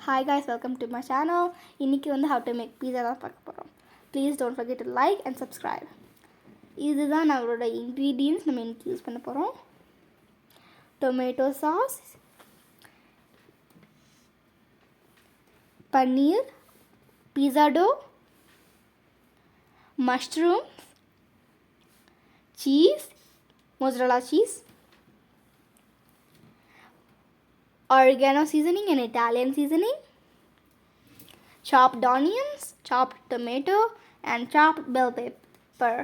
Hi guys, welcome to my channel. இன்னைக்கு வந்து how to make pizza தான் பார்க்க போறோம். Please don't forget to like and subscribe. இதுதான் நம்மளோட ingredients நம்ம இன்னைக்கு யூஸ் பண்ண போறோம். Tomato sauce, paneer, pizza dough, mushrooms, cheese, mozzarella cheese, oregano seasoning and Italian seasoning, chopped onions, chopped tomato and chopped bell pepper.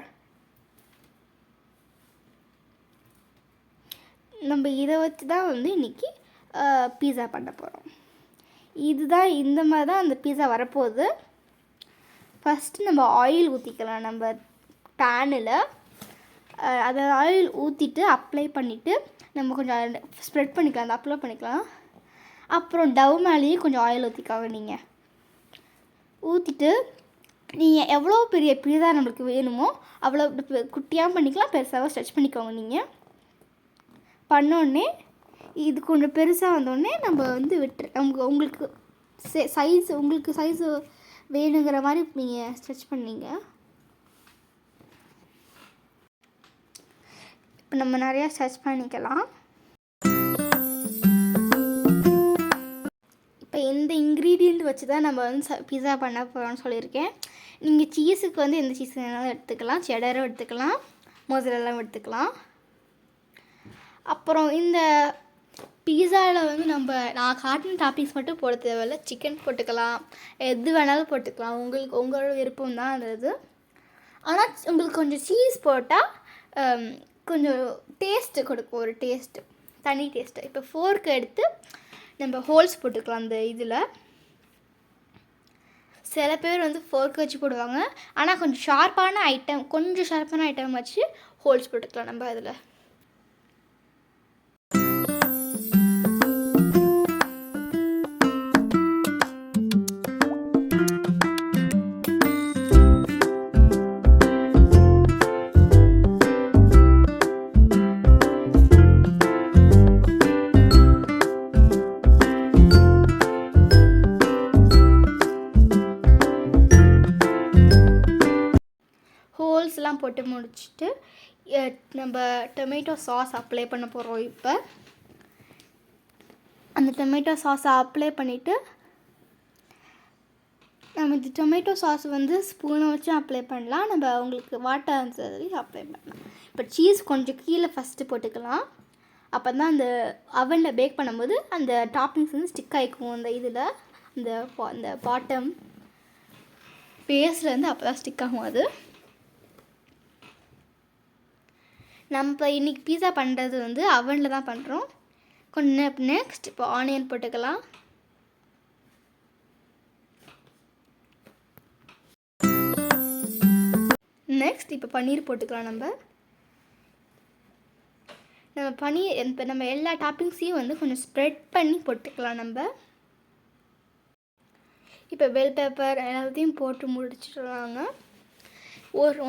நம்ம இதை வச்சு தான் வந்து இன்றைக்கி பீஸா பண்ண போகிறோம். இதுதான் இந்த மாதிரி தான் அந்த பீஸா வரப்போகுது. ஃபஸ்ட்டு நம்ம ஆயில் ஊற்றிக்கலாம். நம்ம பேனில் அதை ஆயில் ஊற்றிட்டு அப்ளை பண்ணிவிட்டு நம்ம கொஞ்சம் ஸ்ப்ரெட் பண்ணிக்கலாம், அந்த அப்ளை பண்ணிக்கலாம். அப்புறம் டவ் மேலேயும் கொஞ்சம் ஆயில் ஊற்றிக்காங்க. நீங்கள் ஊற்றிட்டு நீங்கள் எவ்வளோ பெரிய பீஸா நம்மளுக்கு வேணுமோ அவ்வளோ குட்டியாக பண்ணிக்கலாம், பெருசாக ஸ்ட்ரெச் பண்ணிக்கோங்க. நீங்கள் பண்ணோடனே இது கொஞ்சம் பெருசாக வந்தோடனே நம்ம வந்து உங்களுக்கு சைஸ் வேணுங்கிற மாதிரி நீங்கள் ஸ்ட்ரெச் பண்ணிங்க. இப்போ நம்ம நிறையா ஸ்ட்ரெச் பண்ணிக்கலாம். இப்போ இந்த இன்க்ரீடியண்ட் வச்சு தான் நம்ம வந்து பீஸா பண்ண போகிறோம்னு சொல்லியிருக்கேன். நீங்கள் சீஸுக்கு வந்து எந்த சீஸ் வேணாலும் எடுத்துக்கலாம், செடரும் எடுத்துக்கலாம், மொசரெல்லாம் எடுத்துக்கலாம். அப்புறம் இந்த பீஸாவில் வந்து நான் காட்டின டாப்பிங்ஸ் மட்டும் போட தேவையில்ல. சிக்கன் போட்டுக்கலாம், எது வேணாலும் போட்டுக்கலாம். உங்களோட விருப்பம் தான் அந்த இது. ஆனால் உங்களுக்கு கொஞ்சம் சீஸ் போட்டால் கொஞ்சம் டேஸ்ட்டு கொடுக்கும், ஒரு டேஸ்ட்டு, தனி டேஸ்ட்டு. இப்போ ஃபோர்க்கு எடுத்து நம்ம ஹோல்ஸ் போட்டுக்கலாம் அந்த இதில். சில பேர் வந்து ஃபோர்க்கு வச்சு போடுவாங்க, ஆனால் கொஞ்சம் ஷார்ப்பான ஐட்டம் வச்சு ஹோல்ஸ் போட்டுக்கலாம் நம்ம அதில். ஹோல்ஸ்லாம் போட்டு முடிச்சுட்டு நம்ம டொமேட்டோ சாஸ் அப்ளை பண்ண போகிறோம். இப்போ அந்த டொமேட்டோ சாஸை அப்ளை பண்ணிவிட்டு நம்ம இந்த டொமேட்டோ சாஸ் வந்து ஸ்பூனை வச்சு அப்ளை பண்ணலாம். நம்ம உங்களுக்கு வாட்டர் அன்சரி அப்ளை பண்ணலாம். இப்போ சீஸ் கொஞ்சம் கீழே ஃபஸ்ட்டு போட்டுக்கலாம். அப்போ தான் அந்த அவனில் பேக் பண்ணும்போது அந்த டாப்பிங்ஸ் வந்து ஸ்டிக் ஆகிக்கும் அந்த இதில், அந்த பாட்டம் பேஸில் வந்து அப்போ தான் ஸ்டிக் ஆகும். அது நம்ம இன்றைக்கி பீஸா பண்ணுறது வந்து அவனில் தான் பண்ணுறோம். கொஞ்சம் நெக்ஸ்ட் இப்போ ஆனியன் போட்டுக்கலாம். நெக்ஸ்ட் இப்போ பன்னீர் போட்டுக்கலாம். நம்ம பன்னீர் இப்போ நம்ம எல்லா டாப்பிங்ஸையும் வந்து கொஞ்சம் ஸ்ப்ரெட் பண்ணி போட்டுக்கலாம். நம்ம இப்போ பெல் பெப்பர் எல்லாத்தையும் போட்டு முடிச்சுடுவாங்க.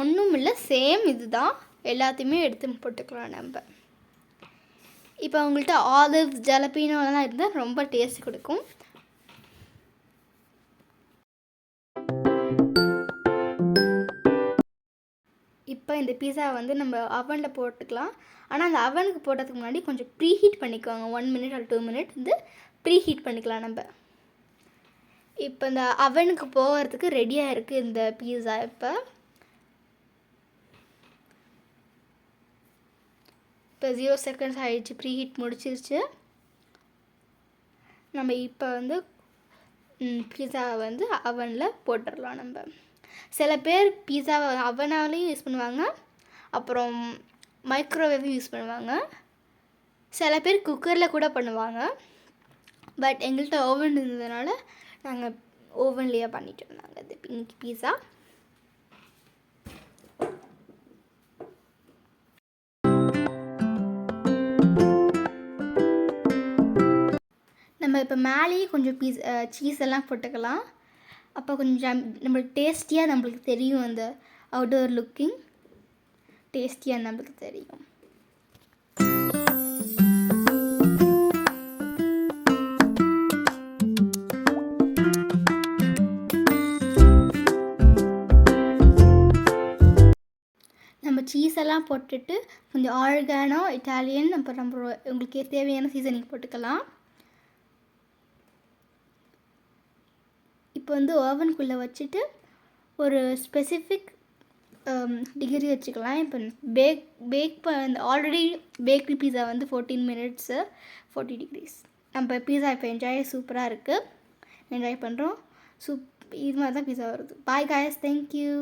ஒன்றும் இல்லை, சேம் இது தான், எல்லாத்தையுமே எடுத்து போட்டுக்கலாம். நம்ம இப்போ உங்கள்கிட்ட ஆலிவ்ஸ், ஜலபீனோலாம் இருந்தால் ரொம்ப டேஸ்ட் கொடுக்கும். இப்போ இந்த பீஸா வந்து நம்ம அவனில் போட்டுக்கலாம். ஆனால் அந்த அவனுக்கு போட்டதுக்கு முன்னாடி கொஞ்சம் ப்ரீ ஹீட் பண்ணிக்கோங்க. 1 minute or 2 minutes வந்து ப்ரீ ஹீட் பண்ணிக்கலாம். நம்ம இப்போ இந்த அவனுக்கு போகிறதுக்கு ரெடியாக இருக்குது இந்த பீஸா. இப்போ 0 seconds ஆகிடுச்சு, ப்ரீ ஹீட் முடிச்சிருச்சு. நம்ம இப்போ வந்து பீஸாவை வந்து அவனில் போட்டுடலாம். நம்ம சில பேர் பீஸாவை அவனாலையும் யூஸ் பண்ணுவாங்க, அப்புறம் மைக்ரோவேவும் யூஸ் பண்ணுவாங்க. சில பேர் குக்கரில் கூட பண்ணுவாங்க. பட் எங்கள்கிட்ட ஓவன் இருந்ததுனால நாங்கள் ஓவன்லேயே பண்ணிட்டு இருந்தாங்க இது இன்னைக்கு பீஸா. நம்ம இப்போ மேலேயே கொஞ்சம் சீஸ் எல்லாம் போட்டுக்கலாம். அப்போ கொஞ்சம் நம்மளுக்கு டேஸ்டியாக நம்மளுக்கு தெரியும், அந்த அவுட்டோர் லுக்கிங் டேஸ்டியாக நம்மளுக்கு தெரியும். எல்லாம் போட்டுட்டு கொஞ்சம் ஆர்கானோ, இட்டாலியன், அப்புறம் நம்ம உங்களுக்கு தேவையான சீசனிங் போட்டுக்கலாம். இப்போ வந்து ஓவனுக்குள்ளே வச்சுட்டு ஒரு ஸ்பெசிஃபிக் டிகிரி வச்சுக்கலாம். இப்போ ஆல்ரெடி பேக்டு பீஸா வந்து 14 minutes 40 degrees. நம்ம பீஸா இப்போ சூப்பராக இருக்குது, என்ஜாய் பண்ணுறோம். இது மாதிரி தான் பீஸா வருது. Bye guys, thank you.